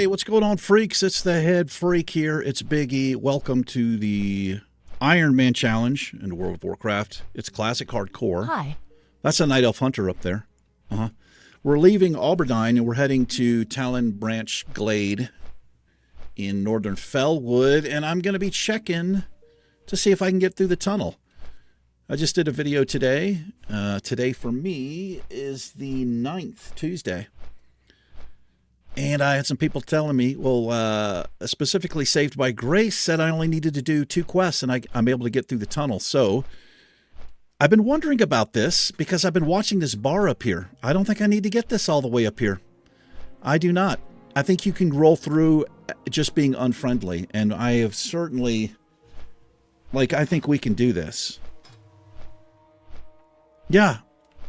what's going on, freaks? It's the head freak here. It's Big E. Welcome to the Ironman Challenge in World of Warcraft. It's classic hardcore. Hi. That's a Night Elf Hunter up there. We're leaving Alberdine and we're heading to Talon Branch Glade in northern Fellwood, and I'm going to be checking to see if I can get through the tunnel. I just did a video today. Today for me is the 9th, Tuesday. And I had some people telling me, well, specifically Saved by Grace said I only needed to do 2 quests and I'm able to get through the tunnel. So I've been wondering about this because I've been watching this bar up here. I don't think I need to get this all the way up here. I do not. I think you can roll through just being unfriendly. And I have certainly, I think we can do this. Yeah.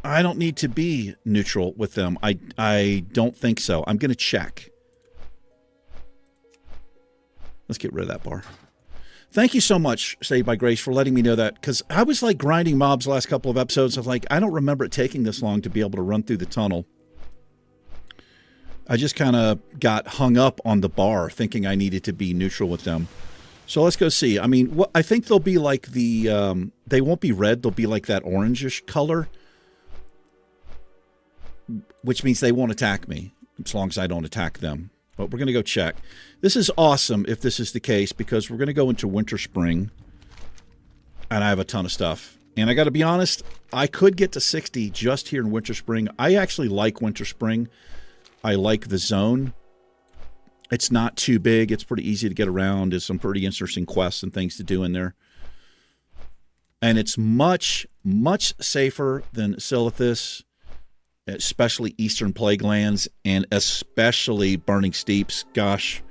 I don't need to be neutral with them. I don't think so. I'm going to check. Let's get rid of that bar. Thank you so much, Saved by Grace, for letting me know that, because I was grinding mobs the last couple of episodes. I was I don't remember it taking this long to be able to run through the tunnel. I just kind of got hung up on the bar thinking I needed to be neutral with them. So let's go see. I mean, I think they'll be they won't be red. They'll be like that orangish color, which means they won't attack me as long as I don't attack them. But we're going to go check. This is awesome if this is the case, because we're going to go into Winterspring, and I have a ton of stuff. And I got to be honest, I could get to 60 just here in Winterspring. I actually like Winterspring. I like the zone. It's not too big. It's pretty easy to get around. There's some pretty interesting quests and things to do in there. And it's much, much safer than Silithus, especially Eastern Plaguelands, and especially Burning Steeps. Gosh,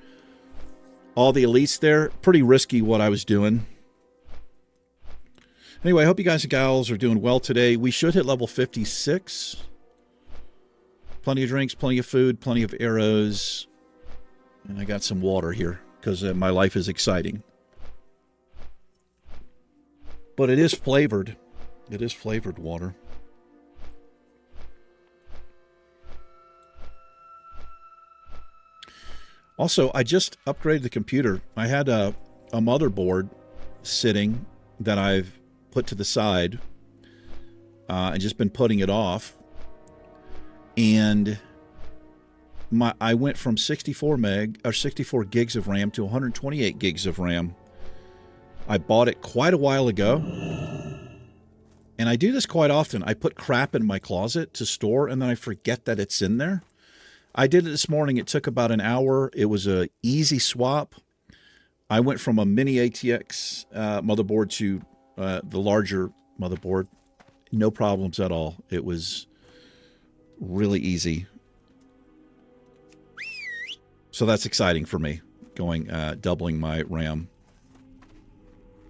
all the elites there, pretty risky what I was doing. Anyway, I hope you guys and gals are doing well today. We should hit level 56. Plenty of drinks, plenty of food, plenty of arrows. And I got some water here because my life is exciting. But it is flavored. It is flavored water. Also, I just upgraded the computer. I had a motherboard sitting that I've put to the side and just been putting it off. And I went from 64 gigs of RAM to 128 gigs of RAM. I bought it quite a while ago. And I do this quite often. I put crap in my closet to store, and then I forget that it's in there. I did it this morning. It took about an hour. It was an easy swap. I went from a mini ATX motherboard to the larger motherboard. No problems at all. It was really easy. So that's exciting for me, doubling my RAM.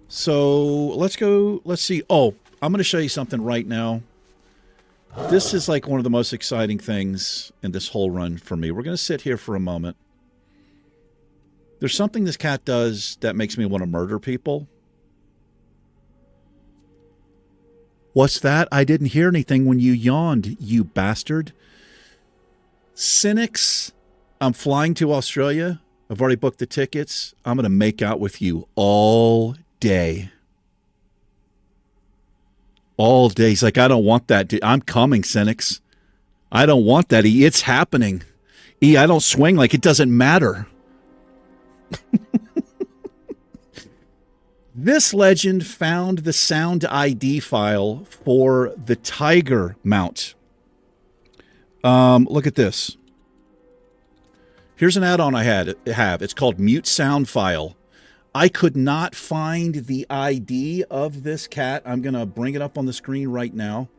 So let's go. Let's see. Oh, I'm going to show you something right now. This is one of the most exciting things in this whole run for me. We're going to sit here for a moment. There's something this cat does that makes me want to murder people. What's that? I didn't hear anything when you yawned, you bastard. Cynics, I'm flying to Australia. I've already booked the tickets. I'm going to make out with you all day. All day. He's like, I don't want that. I'm coming, Cynics. I don't want that. It's happening. I don't swing like it doesn't matter. This legend found the sound ID file for the Tiger mount. Look at this. Here's an add-on I have. It's called Mute Sound File. I could not find the ID of this cat. I'm going to bring it up on the screen right now.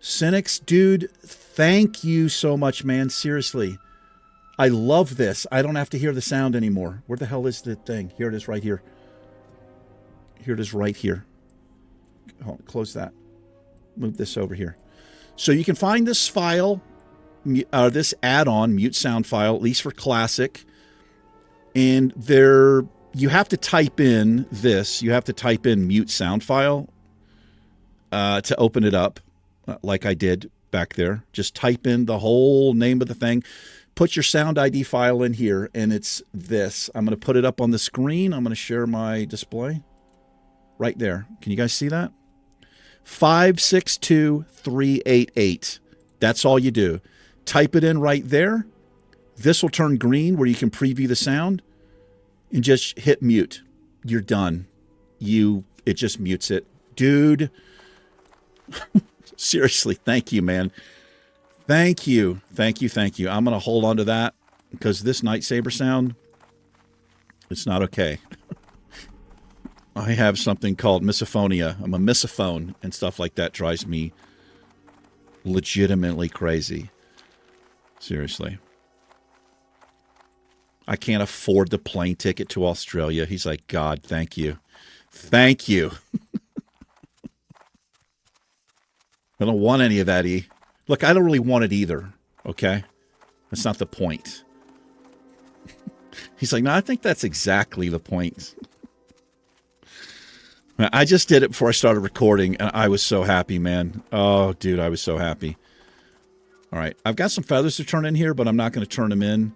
Cynics, dude, thank you so much, man. Seriously. I love this. I don't have to hear the sound anymore. Where the hell is the thing? Here it is right here. Here it is right here. Oh, close that. Move this over here. So you can find this file, this add-on, Mute Sound File, at least for Classic. And you have to type in this. You have to type in Mute Sound File to open it up, like I did back there. Just type in the whole name of the thing. put your sound ID file in here, and it's this. I'm going to put it up on the screen. I'm going to share my display right there. Can you guys see that? 562388. That's all you do. Type it in right there. This will turn green where you can preview the sound, and just hit mute. You're done. It just mutes it. Dude, seriously, thank you, man. Thank you. Thank you. Thank you. I'm going to hold on to that because this Nightsaber sound, it's not okay. I have something called misophonia. I'm a misophone, and stuff like that drives me legitimately crazy. Seriously. I can't afford the plane ticket to Australia. He's like, God, thank you. Thank you. I don't want any of that, E. Look, I don't really want it either, okay? That's not the point. He's like, no, I think that's exactly the point. I just did it before I started recording, and I was so happy, man. Oh, dude, I was so happy. All right, I've got some feathers to turn in here, but I'm not going to turn them in.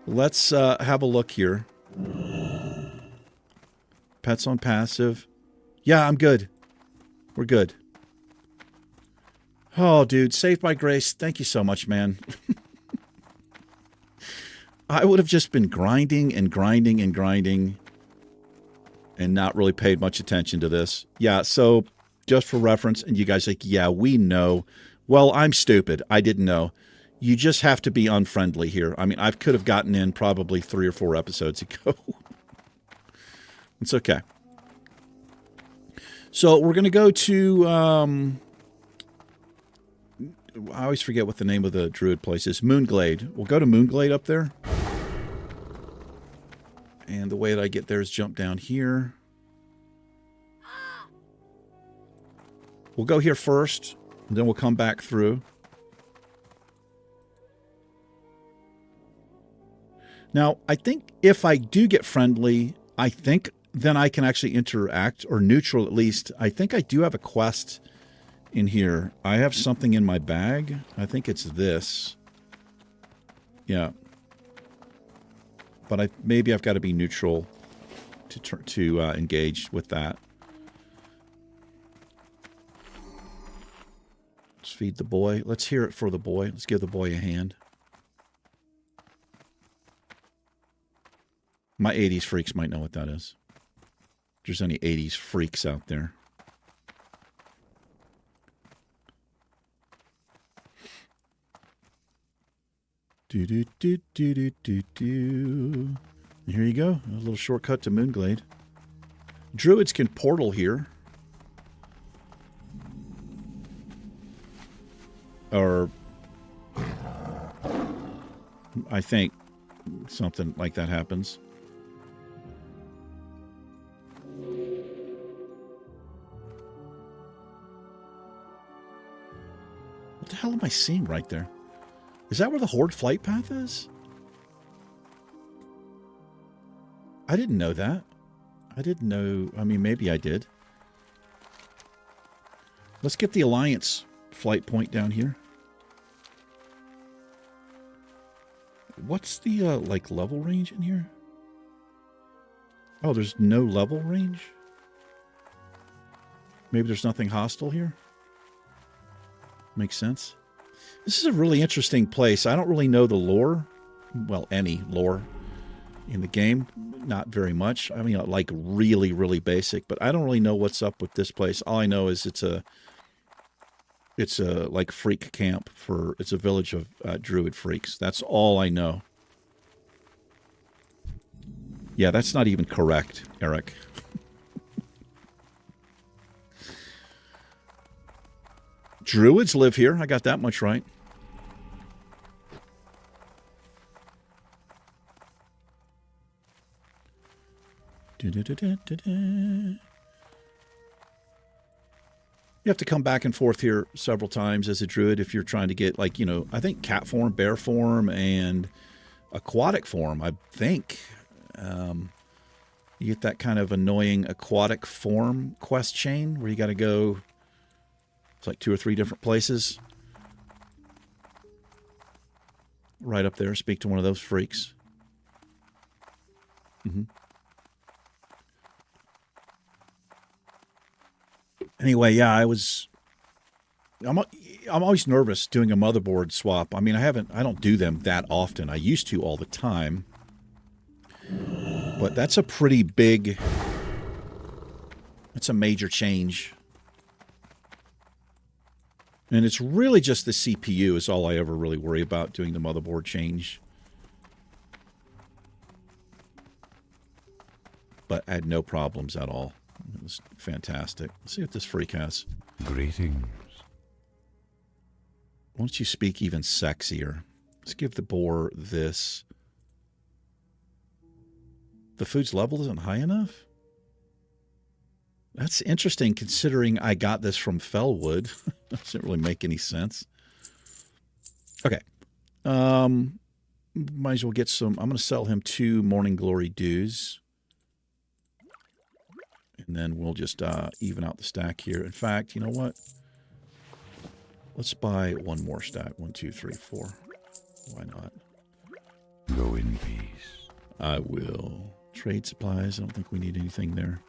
Let's have a look here. Pets on passive. Yeah, I'm good. We're good. Oh, dude, saved by grace. Thank you so much, man. I would have just been grinding and grinding and grinding and not really paid much attention to this. Yeah, so just for reference, and you guys are like, yeah, we know. Well, I'm stupid. I didn't know. You just have to be unfriendly here. I mean, I could have gotten in probably 3 or 4 episodes ago. It's okay. So we're going to go to... I always forget what the name of the druid place is. Moonglade. We'll go to Moonglade up there. And the way that I get there is jump down here. We'll go here first, and then we'll come back through. Now, I think if I do get friendly, I think then I can actually interact, or neutral at least. I think I do have a quest in here. I have something in my bag. I think it's this. Yeah. But maybe I've got to be neutral to engage with that. Let's feed the boy. Let's hear it for the boy. Let's give the boy a hand. My 80s freaks might know what that is. If there's any 80s freaks out there. Do do do do do do do. And here you go. A little shortcut to Moonglade. Druids can portal here. Or I think something like that happens. What the hell am I seeing right there? Is that where the Horde flight path is? I didn't know that. I didn't know. I mean, maybe I did. Let's get the Alliance flight point down here. What's the, like, level range in here? Oh, there's no level range? Maybe there's nothing hostile here? Makes sense. This is a really interesting place. I don't really know the lore. Well, any lore in the game. Not very much. I mean, like, really, really basic. But I don't really know what's up with this place. All I know is it's a like freak camp for, it's a village of druid freaks. That's all I know. Yeah, that's not even correct, Eric. Druids live here. I got that much right. You have to come back and forth here several times as a druid if you're trying to get, like, you know, I think cat form, bear form, and aquatic form, I think. You get that kind of annoying aquatic form quest chain where you got to go, it's like 2 or 3 different places. right up there, speak to one of those freaks. Anyway, yeah, I'm always nervous doing a motherboard swap. I mean, I don't do them that often. I used to all the time. But that's a pretty big, that's a major change. And it's really just the CPU is all I ever really worry about doing the motherboard change. But I had no problems at all. It was fantastic. Let's see what this freak has. Greetings. Why don't you speak even sexier? Let's give the boar this. The food's level isn't high enough? That's interesting considering I got this from Fellwood. Doesn't really make any sense. Okay. Might as well get some. I'm going to sell him 2 Morning Glory dues. And then we'll just even out the stack here. In fact, you know what? Let's buy 1 more stack. 1, 2, 3, 4. Why not? Go in peace. I will. Trade supplies. I don't think we need anything there.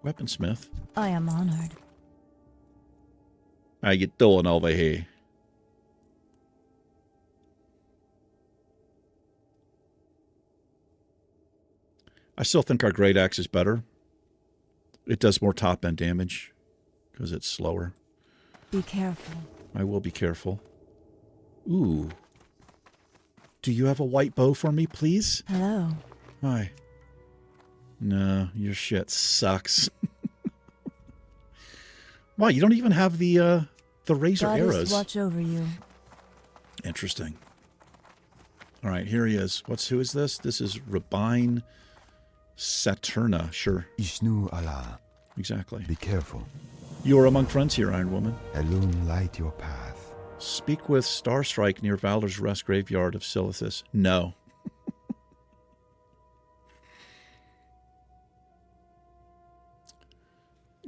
Weaponsmith. I am honored. How you doing over here? I still think our Great Axe is better. It does more top-end damage because it's slower. Be careful. I will be careful. Ooh. Do you have a white bow for me, please? Hello. Hi. No, your shit sucks. Wow, you don't even have the razor arrows. Watch over you. Interesting. All right, here he is. Who is this? This is Rabine Saturna. Sure. Ishnu Allah. Exactly. Be careful. You are among friends here, Iron Woman. Elun light your path. Speak with Starstrike near Valor's Rest Graveyard of Silithus. No.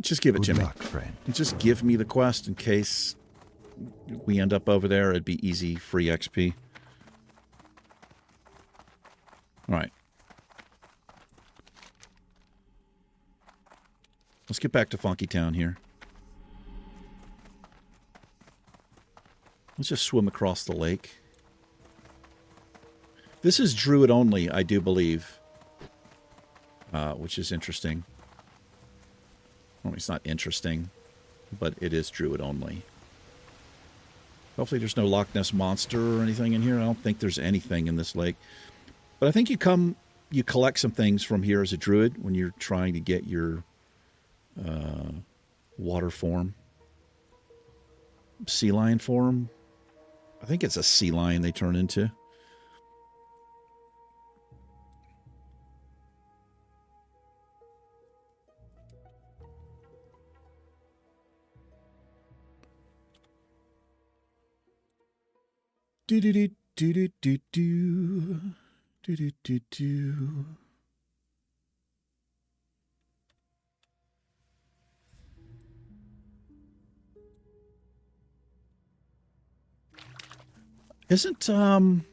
Just give it to me. Good luck, friend. Just give me the quest in case we end up over there. It'd be easy, free XP. All right. Let's get back to Funky Town here. Let's just swim across the lake. This is Druid only, I do believe. Which is interesting. Well, it's not interesting, but it is Druid only. Hopefully there's no Loch Ness Monster or anything in here. I don't think there's anything in this lake. But I think you collect some things from here as a Druid when you're trying to get your water form. Sea lion form. I think it's a sea lion they turn into. Do do do do do do do do do do do. Isn't some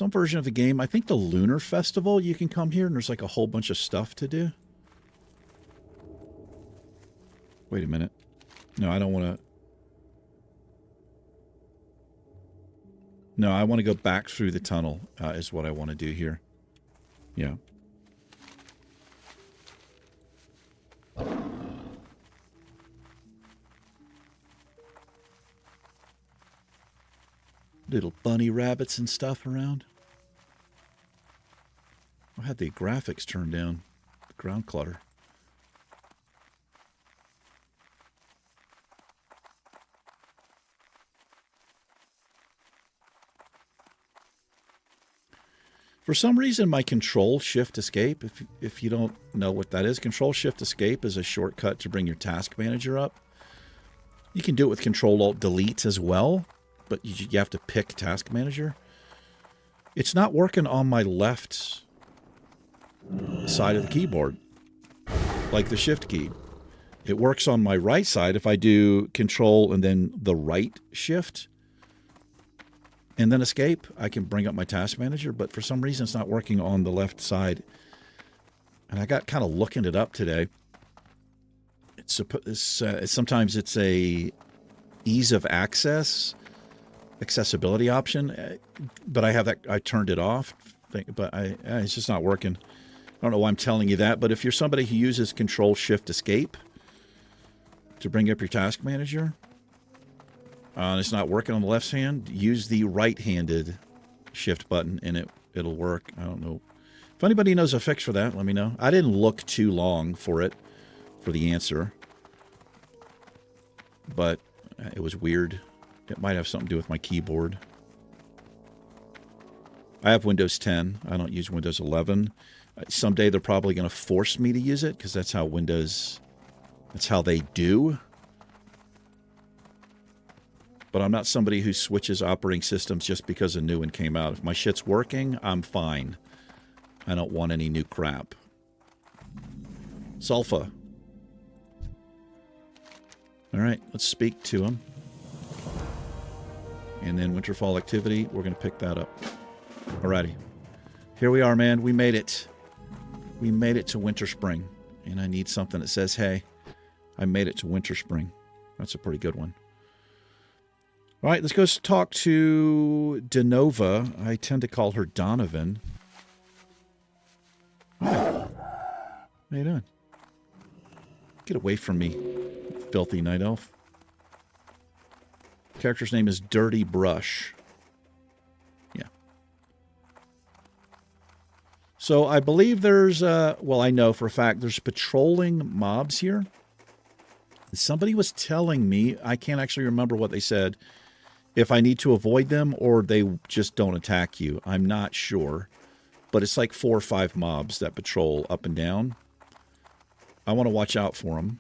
version of the game, I think the Lunar Festival, you can come here and there's like a whole bunch of stuff to do. Wait a minute. No, I don't want to. No, I want to go back through the tunnel is what I want to do here. Yeah. Little bunny rabbits and stuff around. I had the graphics turned down. The ground clutter. For some reason, my Control-Shift-Escape, if you don't know what that is, Control-Shift-Escape is a shortcut to bring your task manager up. You can do it with Control-Alt-Delete as well, but you have to pick task manager. It's not working on my left side of the keyboard, like the shift key. It works on my right side if I do control and then the right shift and then escape. I can bring up my task manager, but for some reason it's not working on the left side. And I got kind of looking it up today. Sometimes it's a ease of accessibility option, but I turned it off. But it's just not working. I don't know why I'm telling you that, but if you're somebody who uses Control Shift Escape to bring up your task manager, and it's not working on the left hand, use the right-handed shift button and it'll work. I don't know. If anybody knows a fix for that, let me know. I didn't look too long for the answer, but it was weird. It might have something to do with my keyboard. I have Windows 10. I don't use Windows 11. Someday they're probably going to force me to use it because that's how they do. But I'm not somebody who switches operating systems just because a new one came out. If my shit's working, I'm fine. I don't want any new crap. Sulfa. All right, let's speak to him. And then Winterfall activity, we're going to pick that up. Alrighty. Here we are, man. We made it. We made it to Winterspring. And I need something that says, hey, I made it to Winterspring. That's a pretty good one. All right, let's go talk to Denova. I tend to call her Donovan. Hi. How you doing? Get away from me, filthy night elf. Character's name is Dirty Brush. Yeah. So I believe there's, well, I know for a fact there's patrolling mobs here. Somebody was telling me, I can't actually remember what they said, if I need to avoid them or they just don't attack you. I'm not sure. But it's like 4 or 5 mobs that patrol up and down. I want to watch out for them.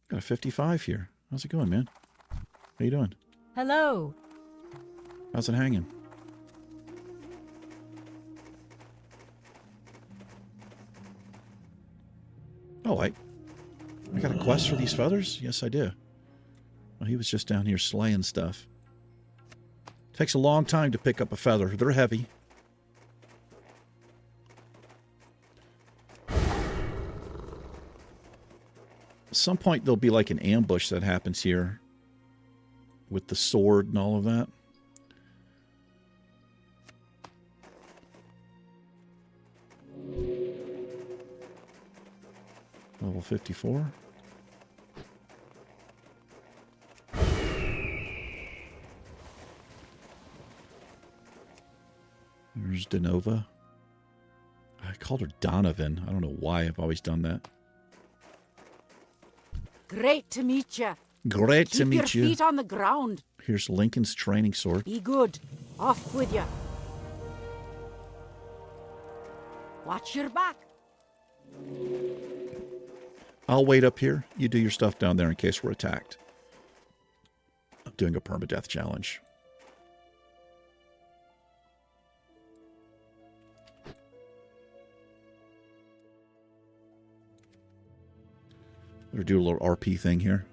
Got a 55 here. How's it going, man? How you doing? Hello. How's it hanging? Oh, I got a quest for these feathers? Yes, I do. Well, he was just down here slaying stuff. Takes a long time to pick up a feather. They're heavy. At some point, there'll be like an ambush that happens here with the sword and all of that. Level 54. There's Denova. I called her Donovan. I don't know why I've always done that. Great to meet you. Great to meet Keep your feet on the ground. Here's Lincoln's training sword. Be good. Off with you. Watch your back. I'll wait up here. You do your stuff down there in case we're attacked. I'm doing a permadeath challenge. We'll do a little RP thing here.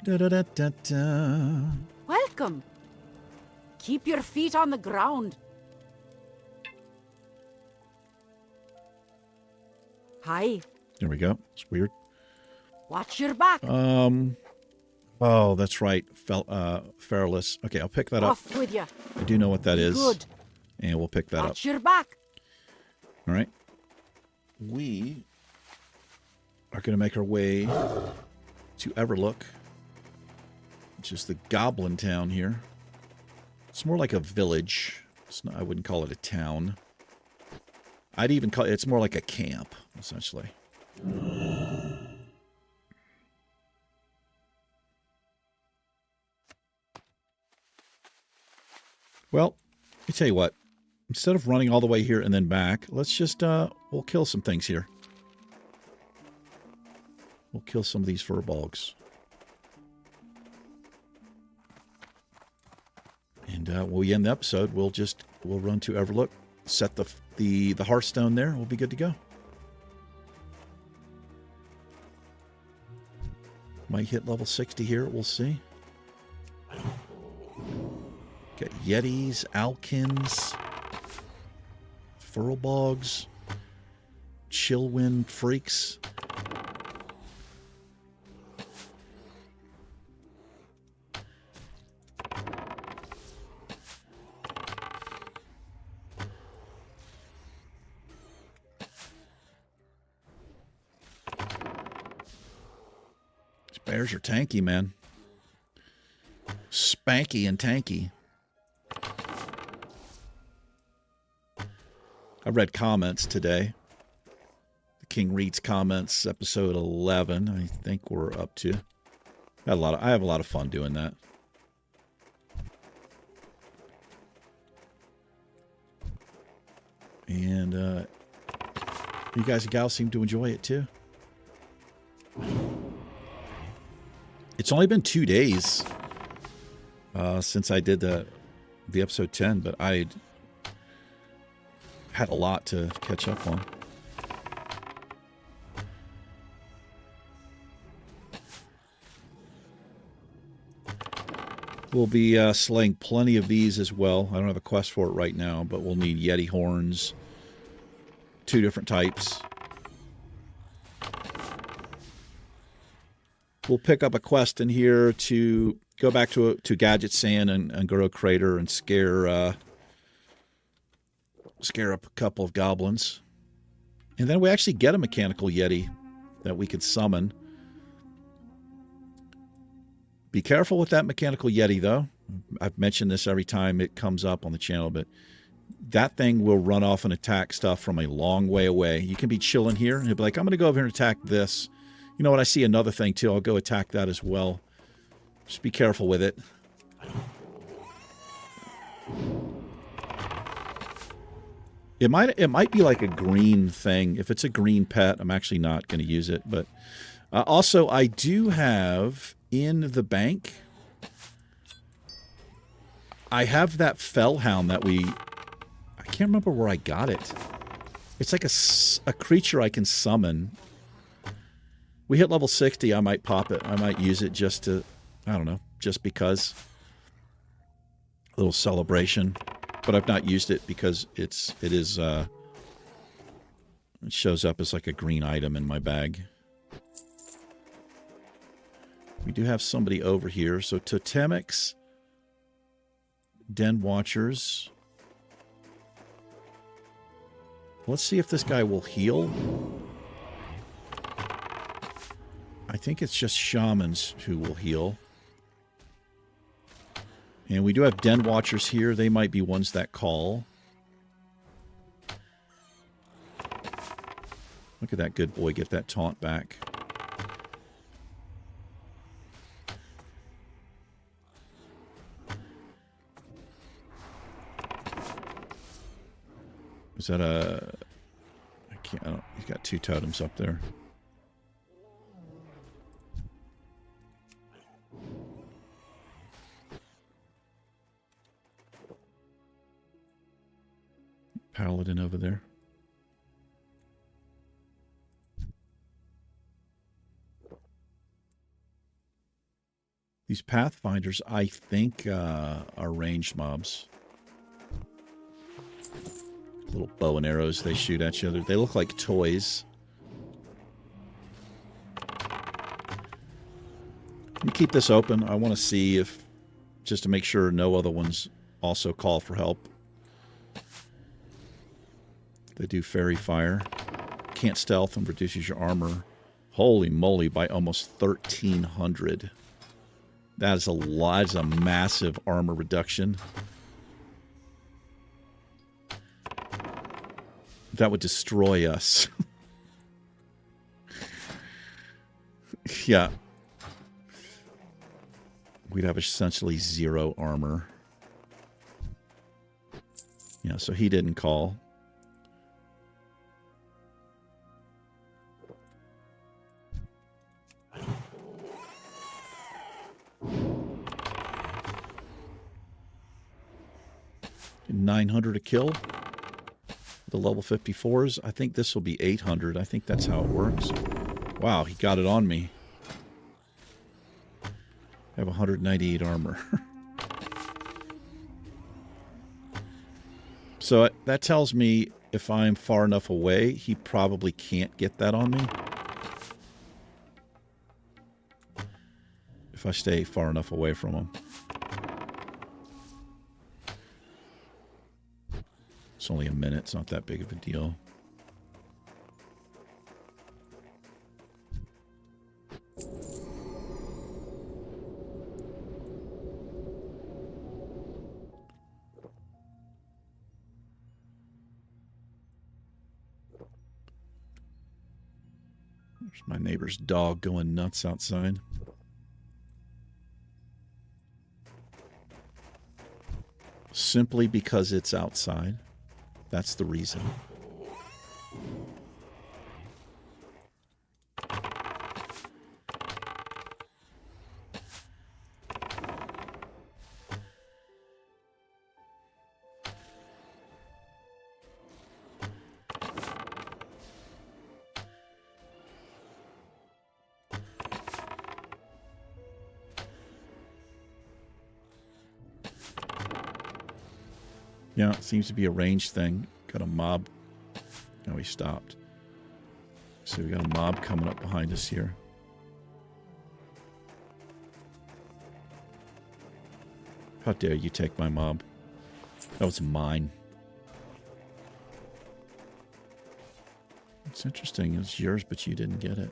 Da da da da da. Welcome. Keep your feet on the ground. Hi. There we go. It's weird. Watch your back. Oh, that's right. Feralus. Okay, I'll pick that up. Off with you. I do know what that is. Good. And we'll pick that up. Watch your back. All right. We are going to make our way to Everlook, which is the goblin town here. It's more like a village. It's not, I wouldn't call it a town. I'd even call it, it's more like a camp, essentially. Well, let me tell you what. Instead of running all the way here and then back, let's just, we'll kill some things here. We'll kill some of these furbolgs. And when we end the episode, we'll run to Overlook, set the Hearthstone there, and we'll be good to go. Might hit level 60 here, we'll see. Got Yetis, Alkins, Furbolgs, Chillwind Freaks. These bears are tanky, man. Spanky and tanky. I read comments today. The King reads comments, episode 11. I think we're up to. I have a lot of fun doing that. And you guys and gals seem to enjoy it too. It's only been 2 days since I did the episode 10, but I had a lot to catch up on. We'll be slaying plenty of these as well. I don't have a quest for it right now, but we'll need Yeti horns. 2 different types. We'll pick up a quest in here to go back to Gadget Sand and Guru Crater and scare up a couple of goblins. And then we actually get a mechanical Yeti that we could summon. Be careful with that mechanical Yeti, though. I've mentioned this every time it comes up on the channel, but that thing will run off and attack stuff from a long way away. You can be chilling here, and you'll be like, I'm going to go over here and attack this. You know what? I see another thing, too. I'll go attack that as well. Just be careful with it. It might be like a green thing. If it's a green pet, I'm actually not going to use it. But also, I do have in the bank, I have that Fellhound that I can't remember where I got it. It's like a creature I can summon. We hit level 60, I might pop it. I might use it just to, I don't know, just because. A little celebration. But I've not used it because it shows up as like a green item in my bag. We do have somebody over here. So Totemics, Den Watchers. Let's see if this guy will heal. I think it's just Shamans who will heal. And we do have Den Watchers here. They might be ones that call. Look at that good boy get that taunt back. Is that a... I don't, he's got 2 totems up there. Paladin over there. These Pathfinders, I think, are ranged mobs. Little bow and arrows they shoot at you. They look like toys. Let me keep this open. I want to see if, just to make sure no other ones also call for help. They do fairy fire. Can't stealth and reduces your armor. Holy moly, by almost 1,300. That is a lot. That is a massive armor reduction. That would destroy us. Yeah. We'd have essentially 0 armor. Yeah, so he didn't call. 900 a kill. The level 54s. I think this will be 800. I think that's how it works. Wow, he got it on me. I have 198 armor. So that tells me if I'm far enough away, he probably can't get that on me. If I stay far enough away from him. It's only a minute. It's not that big of a deal. There's my neighbor's dog going nuts outside. Simply because it's outside. That's the reason. Yeah, it seems to be a range thing. Got a mob. Oh, he stopped. So we got a mob coming up behind us here. How dare you take my mob? That was mine. It's interesting. It was yours, but you didn't get it.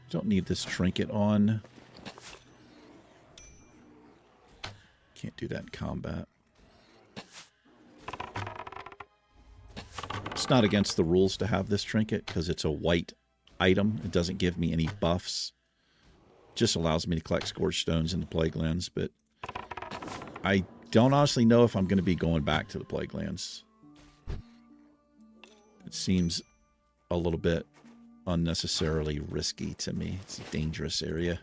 Don't need this trinket on. Can't do that in combat. It's not against the rules to have this trinket because it's a white item. It doesn't give me any buffs. Just allows me to collect scorched stones in the Plague Lands, but I don't honestly know if I'm going to be going back to the Plague Lands. It seems a little bit unnecessarily risky to me. It's a dangerous area.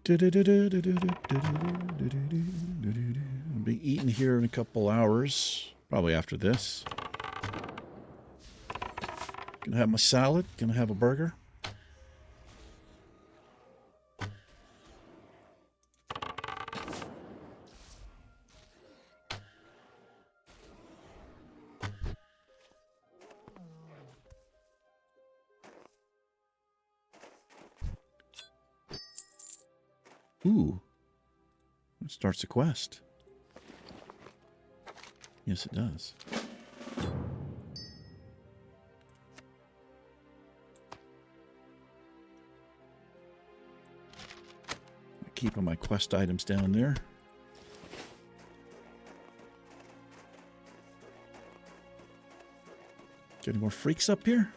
I'll be eating here in a couple hours, probably after this. Gonna have my salad, gonna have a burger. Ooh. It starts a quest. Yes, it does. Keeping my quest items down there. Got any more freaks up here?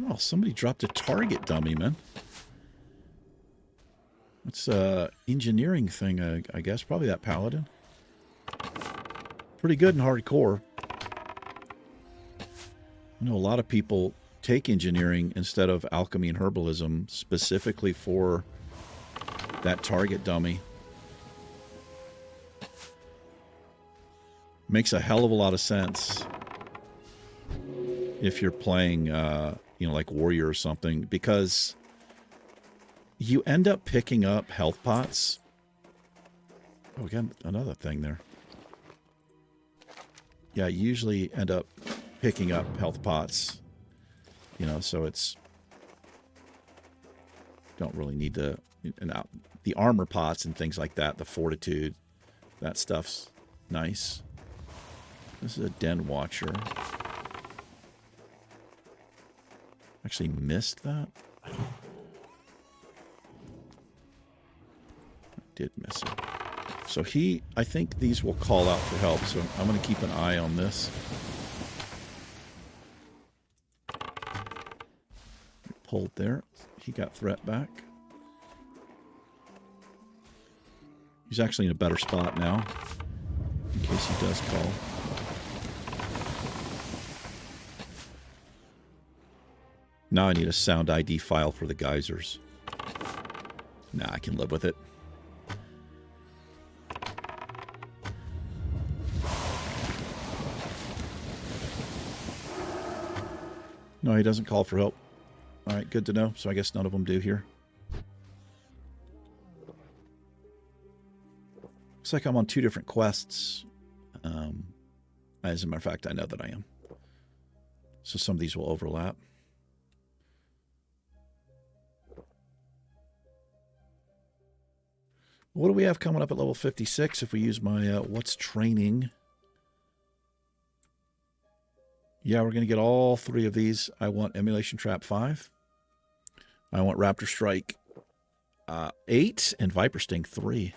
Oh, somebody dropped a target dummy, man. It's a engineering thing, I guess. Probably that paladin. Pretty good in hardcore. I know a lot of people take engineering instead of alchemy and herbalism specifically for that target dummy. Makes a hell of a lot of sense if you're playing, you know, like warrior or something, because you end up picking up health pots Oh, we got another thing there. Yeah, I usually end up picking up health pots. You know, so it's... Don't really need the... The armor pots and things like that, the fortitude, that stuff's nice. This is a den watcher. Actually missed that. I did miss it. So I think these will call out for help, so I'm going to keep an eye on this. Pulled there. He got threat back. He's actually in a better spot now, in case he does call. Now I need a sound ID file for the geysers. Nah, I can live with it. No, he doesn't call for help. All right, good to know. So I guess none of them do here. Looks like I'm on 2 different quests. As a matter of fact, I know that I am. So some of these will overlap. What do we have coming up at level 56 if we use my what's training? Yeah, we're going to get all 3 of these. I want Emulation Trap 5. I want Raptor Strike 8 and Viper Sting 3.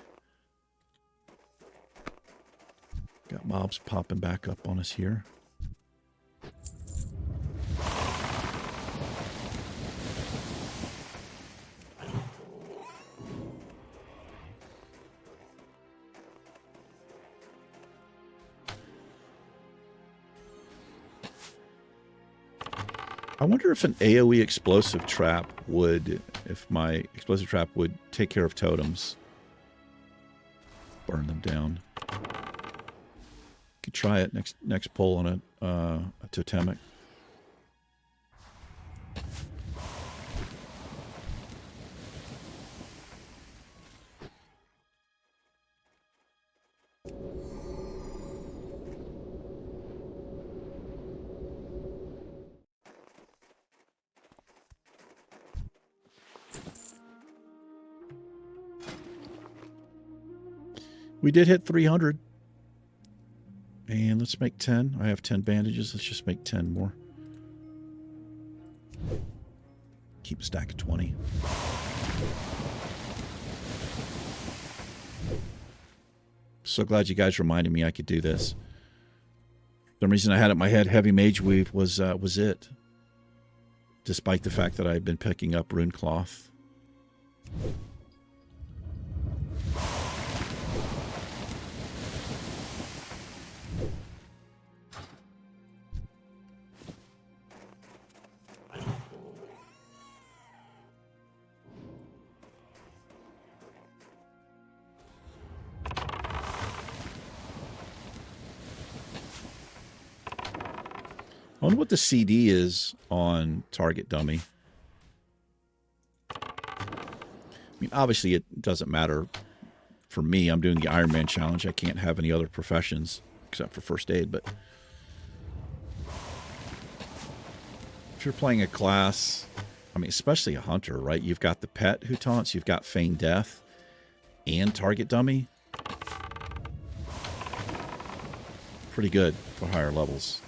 Got mobs popping back up on us here. I wonder if an AoE explosive trap would, if my explosive trap would take care of totems. Burn them down. Could try it next pull on a totemic. We did hit 300. And let's make 10. I have 10 bandages. Let's just make 10 more. Keep a stack of 20. So glad you guys reminded me I could do this. For some reason I had it in my head Heavy Mage Weave was it. Despite the fact that I had been picking up Rune Cloth. I wonder what the CD is on Target Dummy. I mean, obviously it doesn't matter for me. I'm doing the Ironman challenge. I can't have any other professions except for first aid, but if you're playing a class, I mean, especially a hunter, right? You've got the pet who taunts, you've got Feign Death and Target Dummy. Pretty good for higher levels.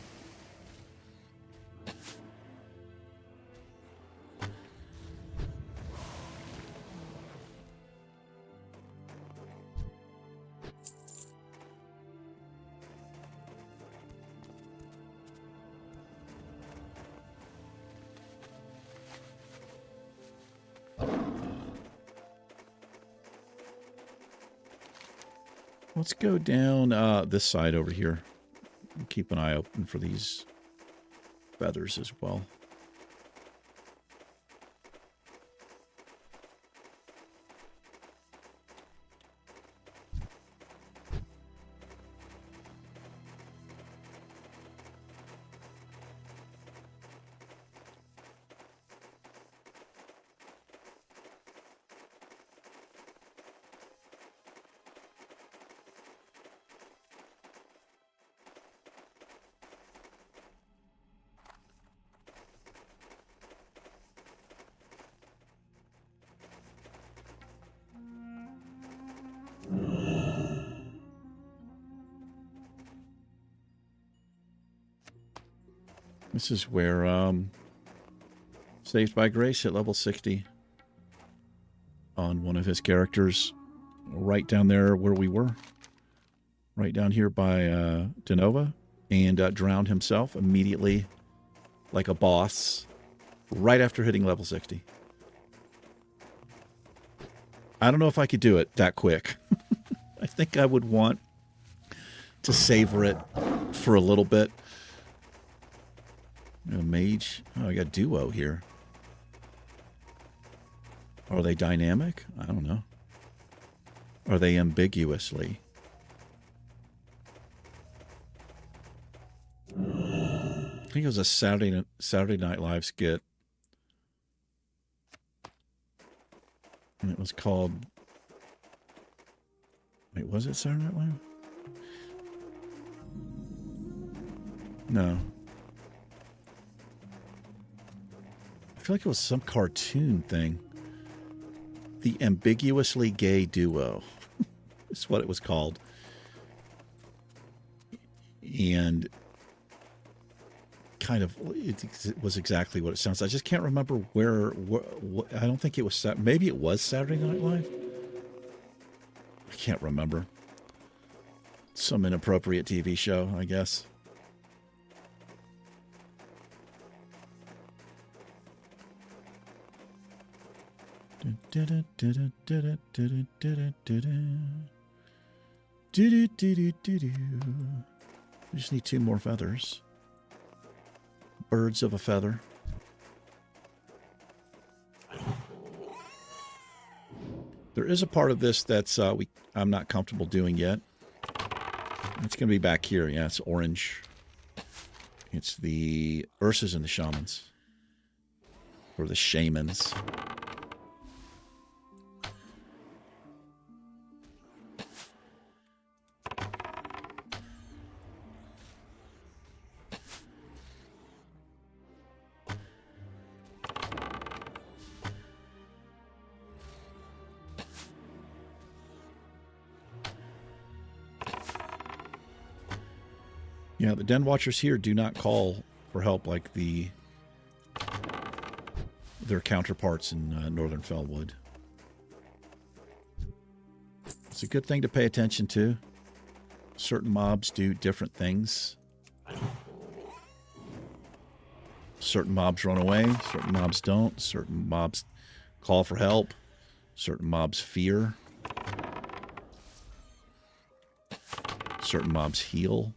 Let's go down this side over here and keep an eye open for these feathers as well. This is where Saved by Grace hit level 60 on one of his characters, right down there where we were. Right down here by Denova, and drowned himself immediately like a boss right after hitting level 60. I don't know if I could do it that quick. I think I would want to savor it for a little bit. A mage. Oh, I got duo here. Are they dynamic? I don't know. Are they ambiguously? I think it was a Saturday Night Live skit. And it was called... Wait, was it Saturday Night Live? No. I feel like it was some cartoon thing. The Ambiguously Gay Duo. Is what it was called. And kind of, it was exactly what it sounds. I just can't remember where I don't think it was, maybe it was Saturday Night Live? I can't remember. Some inappropriate TV show, I guess. We just need 2 more feathers. Birds of a feather. There is a part of this that's I'm not comfortable doing yet. It's going to be back here. Yeah, it's orange. It's the Ursas and the Shamans. Or the Shamans. Yeah, the Den Watchers here do not call for help like their counterparts in Northern Fellwood. It's a good thing to pay attention to. Certain mobs do different things. Certain mobs run away, certain mobs don't. Certain mobs call for help. Certain mobs fear. Certain mobs heal.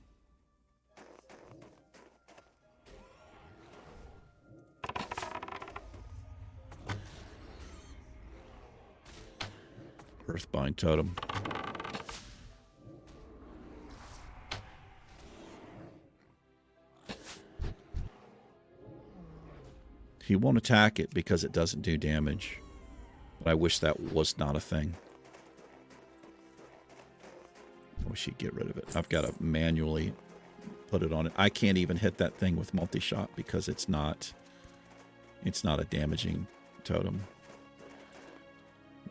Earthbind Totem. He won't attack it because it doesn't do damage. But I wish that was not a thing. I wish he'd get rid of it. I've got to manually put it on it. I can't even hit that thing with multi-shot because it's not a damaging totem.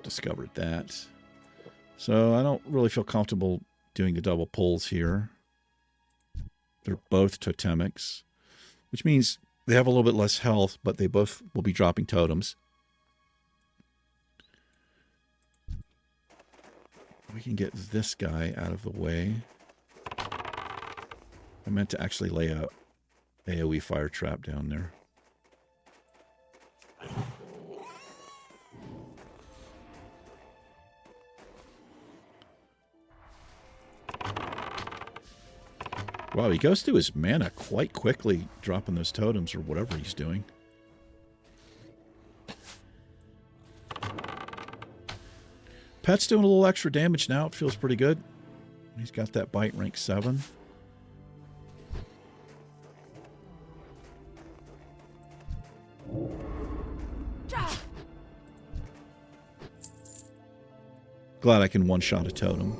Discovered that. So I don't really feel comfortable doing the double pulls here. They're both totemics, which means they have a little bit less health, but they both will be dropping totems. We can get this guy out of the way. I meant to actually lay a AoE fire trap down there. Wow, he goes through his mana quite quickly, dropping those totems or whatever he's doing. Pet's doing a little extra damage now. It feels pretty good. He's got that bite rank 7. Glad I can one-shot a totem.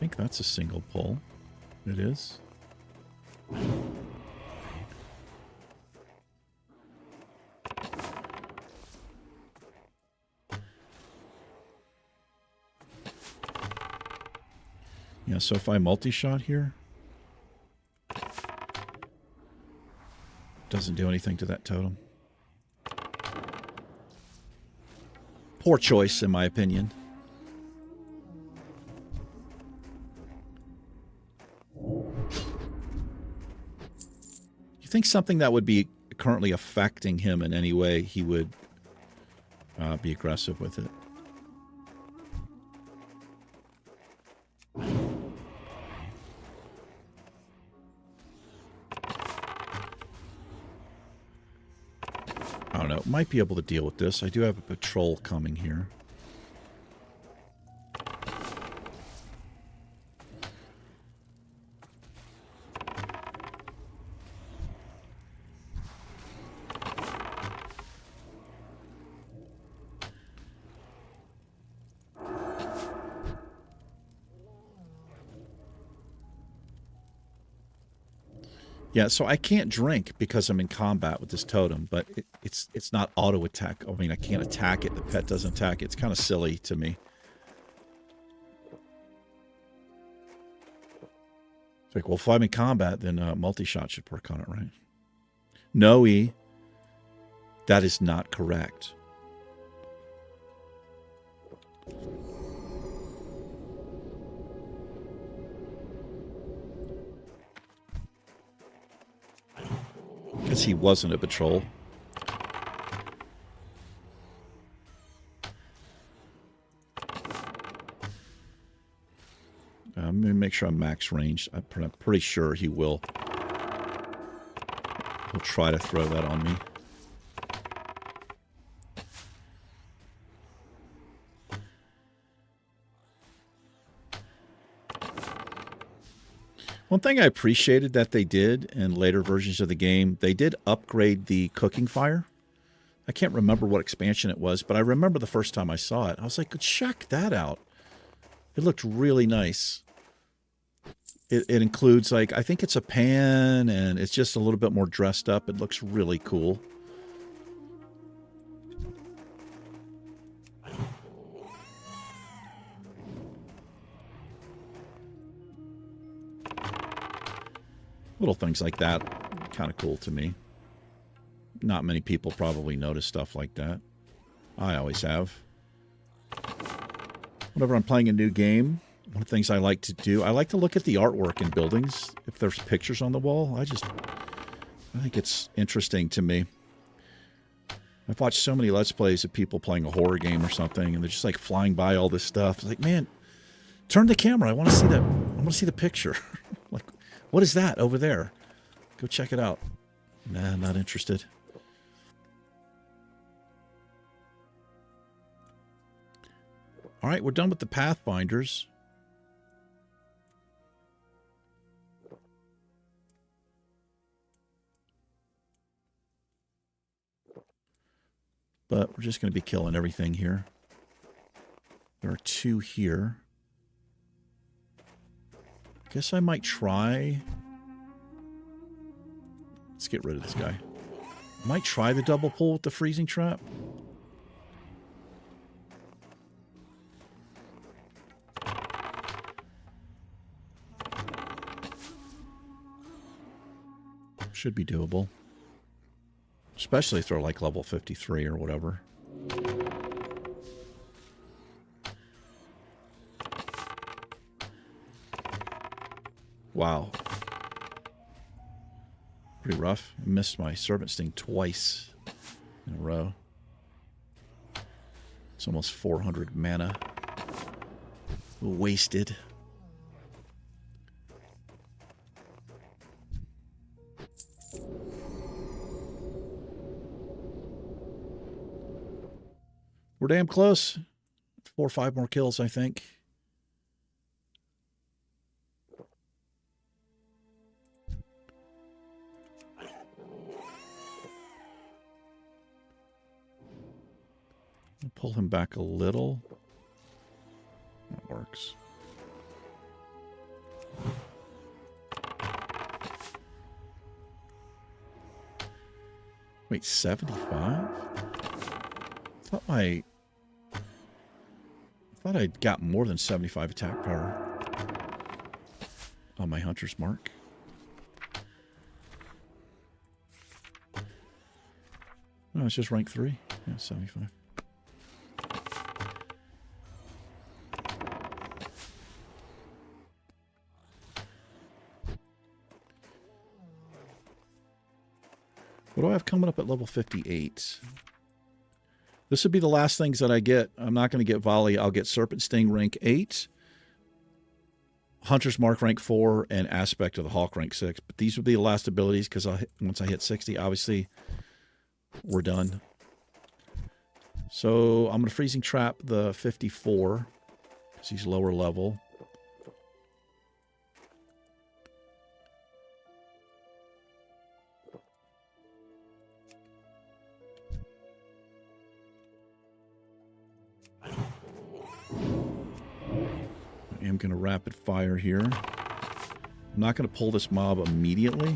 think that's a single pull. It is. Yeah, so if I multi-shot here, doesn't do anything to that totem. Poor choice, in my opinion. You think something that would be currently affecting him in any way, he would be aggressive with it. I don't know. Might be able to deal with this. I do have a patrol coming here. Yeah, so I can't drink because I'm in combat with this totem, but it's not auto attack. I mean, I can't attack it. The pet doesn't attack it. It's kind of silly to me. It's like, well, if I'm in combat, then multi-shot should work on it, right? No, E. That is not correct. Because he wasn't a patrol. I'm going to make sure I'm max range. I'm pretty sure he will. He'll try to throw that on me. One thing I appreciated that they did in later versions of the game, they did upgrade the cooking fire. I can't remember what expansion it was, but I remember the first time I saw it. I was like, check that out. It looked really nice. It includes, like, I think it's a pan, and it's just a little bit more dressed up. It looks really cool. Little things like that, kind of cool to me. Not many people probably notice stuff like that. I always have. Whenever I'm playing a new game, one of the things I like to do, I like to look at the artwork in buildings. If there's pictures on the wall, I think it's interesting to me. I've watched so many Let's Plays of people playing a horror game or something, and they're just like flying by all this stuff. It's like, man, turn the camera. I want to see that. I want to see the picture. Like, what is that over there? Go check it out. Nah, not interested. All right, we're done with the Pathfinders. But we're just going to be killing everything here. There are 2 here. Guess I might try... Let's get rid of this guy. I might try the double pull with the freezing trap. Should be doable. Especially if they're like level 53 or whatever. Wow. Pretty rough. I missed my Servant Sting twice in a row. It's almost 400 mana. Wasted. We're damn close. 4 or 5 more kills, I think. I'll pull him back a little. That works. Wait, 75? I thought I got more than 75 attack power on my hunter's mark. No, it's just rank 3. Yeah, 75. What do I have coming up at level 58? This would be the last things that I get. I'm not going to get Volley. I'll get Serpent Sting rank 8, Hunter's Mark rank 4, and Aspect of the Hawk rank 6. But these would be the last abilities because once I hit 60, obviously, we're done. So I'm going to Freezing Trap the 54 because he's lower level. I am going to rapid fire here. I'm not going to pull this mob immediately.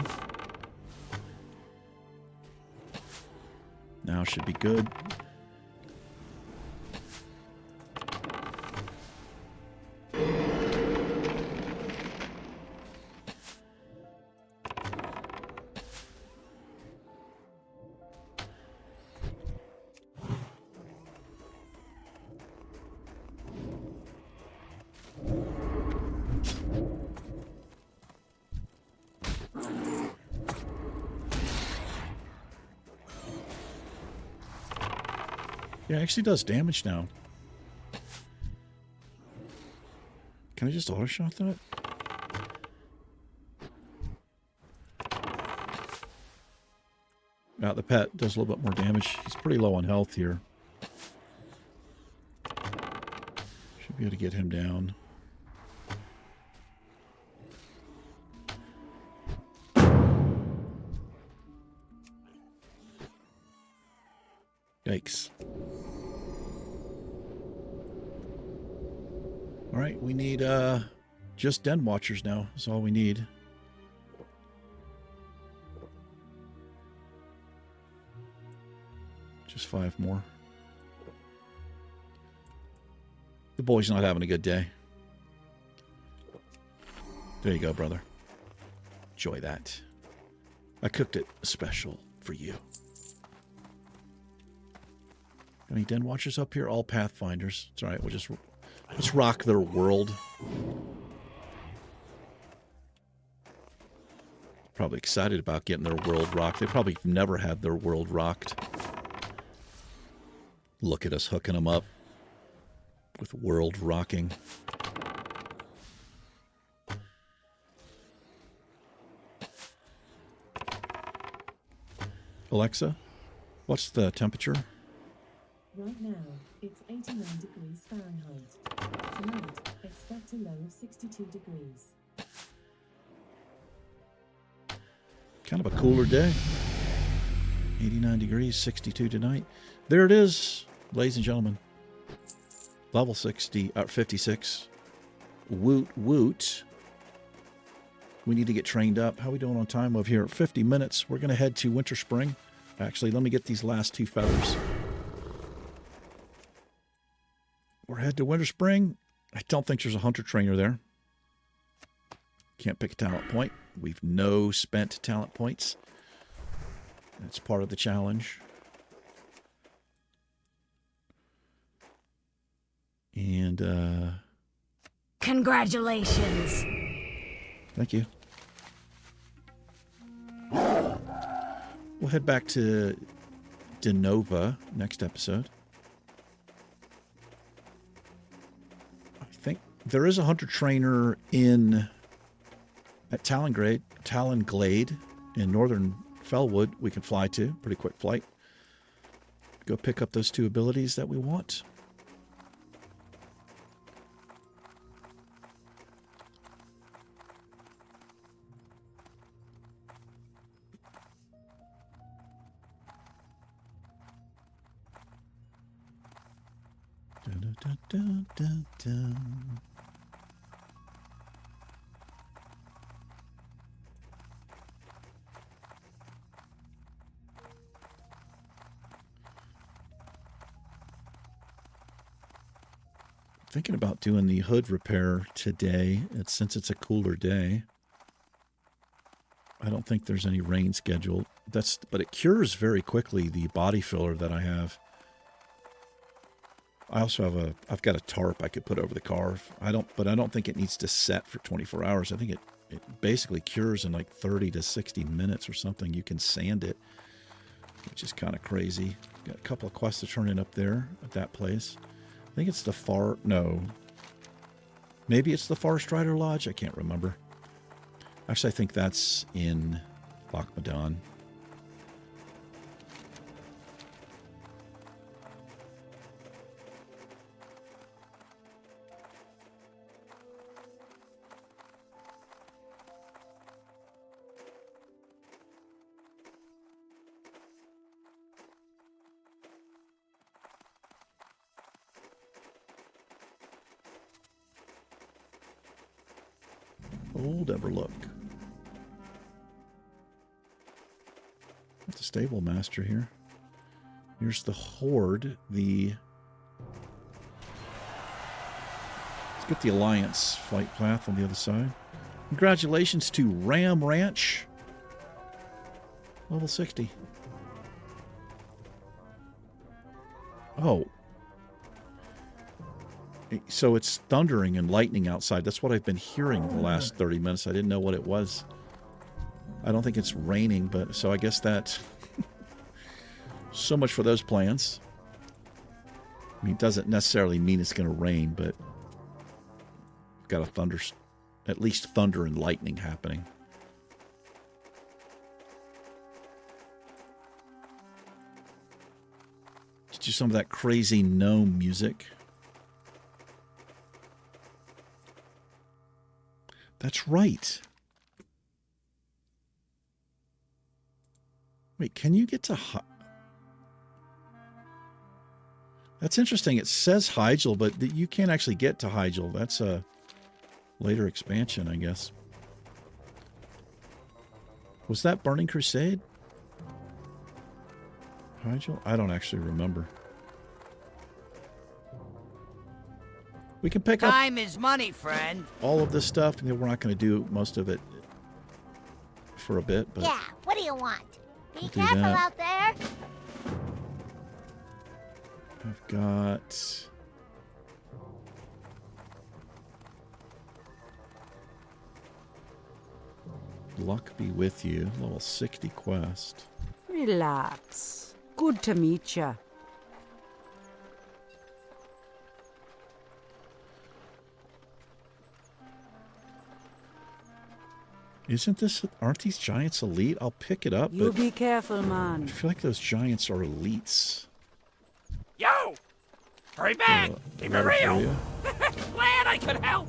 Now should be good. Yeah, it actually does damage now. Can I just auto-shot that? The pet does a little bit more damage. He's pretty low on health here. Should be able to get him down. Yikes. All right, we need just Den Watchers now. That's all we need. Just 5 more. The boy's not having a good day. There you go, brother. Enjoy that. I cooked it special for you. Any Den Watchers up here? All Pathfinders. It's all right. Let's rock their world. Probably excited about getting their world rocked. They probably never had their world rocked. Look at us hooking them up with world rocking. Alexa, what's the temperature? Right now, it's 89 degrees Fahrenheit. Tonight, expect a low of 62 degrees. Kind of a cooler day. 89 degrees, 62 tonight. There it is, ladies and gentlemen. Level 56. Woot woot. We need to get trained up. How are we doing on time over here? 50 minutes. We're going to head to Winterspring. Actually, let me get these last 2 feathers. We're headed to Winterspring. I don't think there's a hunter trainer there. Can't pick a talent point. We've no spent talent points. That's part of the challenge. And, Congratulations. thank you. We'll head back to Denova next episode. I think there is a hunter trainer at Talonglade in northern Fellwood we can fly to. Pretty quick flight. Go pick up those 2 abilities that we want. Dun, dun, dun, dun, dun. Thinking about doing the hood repair today, since it's a cooler day. I don't think there's any rain scheduled. But it cures very quickly, the body filler that I have. I also I've got a tarp I could put over the car. But I don't think it needs to set for 24 hours. I think it basically cures in like 30 to 60 minutes or something. You can sand it, which is kind of crazy. Got a couple of quests to turn in up there at that place. I think it's maybe it's the Forest Rider Lodge. I can't remember. Actually, I think that's in Loch Madon. Old Everlook. That's a stable master here. Here's the Horde. Let's get the Alliance flight path on the other side. Congratulations to Ram Ranch. Level 60. Oh. So it's thundering and lightning outside. That's what I've been hearing the last 30 minutes. I didn't know what it was. I don't think it's raining, but so I guess that... So much for those plans. I mean, it doesn't necessarily mean it's going to rain, but got at least thunder and lightning happening. Let's do some of that crazy gnome music. That's right. Wait, can you get to... That's interesting. It says Hyjal, but you can't actually get to Hyjal. That's a later expansion, I guess. Was that Burning Crusade? Hyjal? I don't actually remember. We can pick up... Time is money, friend. All of this stuff. We're not going to do most of it for a bit, but... Yeah, what do you want? Be We'll do careful that. out there. I've got... Luck be with you. Level 60 quest. Relax. Good to meet ya. Aren't these giants elite? I'll pick it up, You but be careful, I man. feel like those giants are elites. Yo! Hurry back! Keep it Letter for real! you. Glad I could help!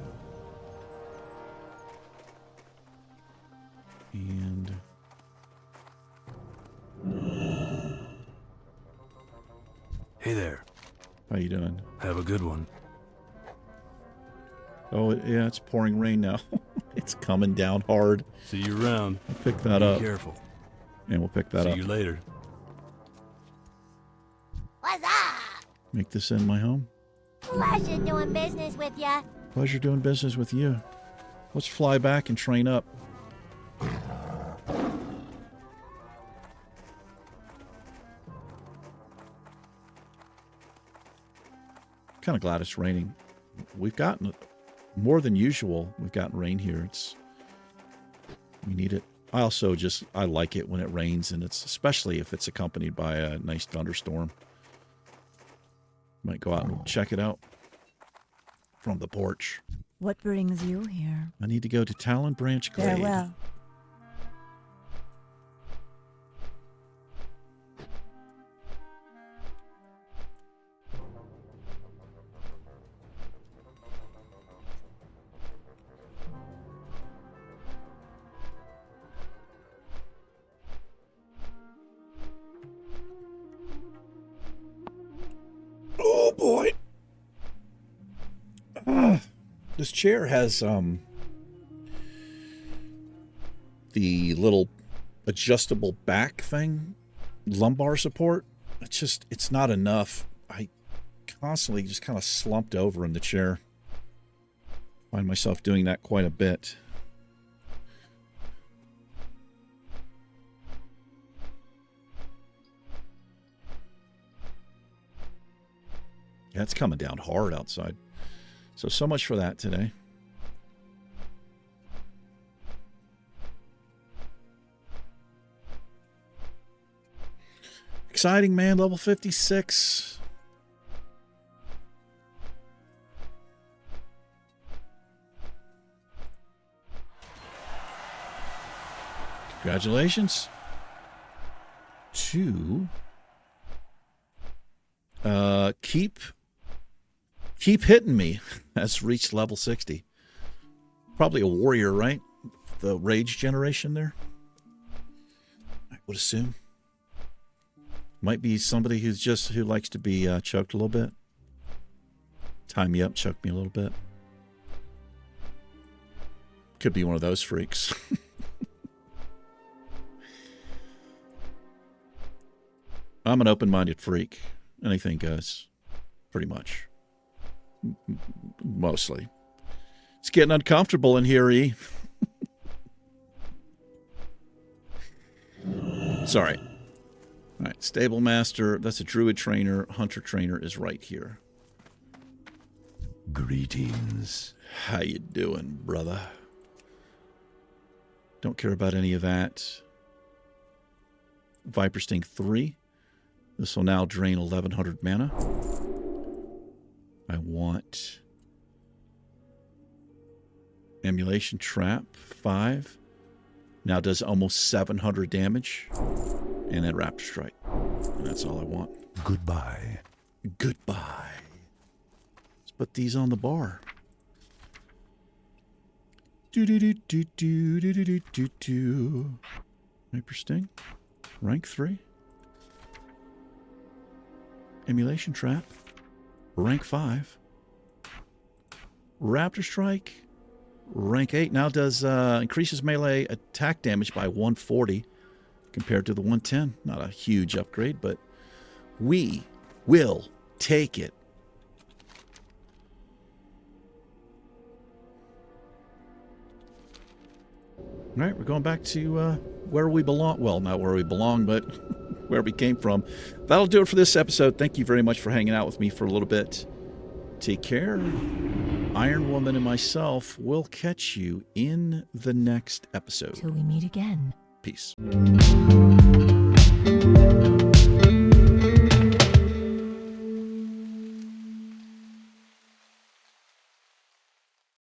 And... Hey there. How you doing? Have a good one. Oh, yeah, it's pouring rain now. It's coming down hard. See you around. We'll pick that Be up. careful. And we'll pick that See up. you later. What's up? Make this in my home. Pleasure doing business with ya. Pleasure doing business with you. Let's fly back and train up. Kind of glad it's raining. We've gotten more than usual. We've gotten rain here. We need it. I like it when it rains, and it's especially if it's accompanied by a nice thunderstorm. Might go out and check it out from the porch. What brings you here? I need to go to Talon Branch Glade. Farewell. Oh boy. This chair has the little adjustable back thing, lumbar support. It's not enough. I constantly just kind of slumped over in the chair. Find myself doing that quite a bit. Yeah, it's coming down hard outside. So much for that today. Exciting, man. Level 56. Congratulations. 2. Keep hitting me. Has reached level 60. Probably a warrior, right? The rage generation there. I would assume. Might be somebody who likes to be choked a little bit. Tie me up, choke me a little bit. Could be one of those freaks. I'm an open-minded freak. Anything goes. Pretty much. Mostly. It's getting uncomfortable in here, E. Sorry. All right, Stable Master, that's a Druid Trainer. Hunter Trainer is right here. Greetings. How you doing, brother? Don't care about any of that. Viper Sting 3. This will now drain 1100 mana. I want Emulation Trap 5. Now does almost 700 damage. And then Raptor Strike. And that's all I want. Goodbye. Goodbye. Let's put these on the bar. Do. Hyper Sting. Rank 3. Emulation Trap. Rank 5. Raptor Strike. Rank 8. Now does increases melee attack damage by 140 compared to the 110. Not a huge upgrade, but we will take it. All right, we're going back to where we belong. Well, not where we belong, but where we came from. That'll do it for this episode. Thank you very much for hanging out with me for a little bit. Take care. Iron Woman and myself will catch you in the next episode. Till we meet again. Peace.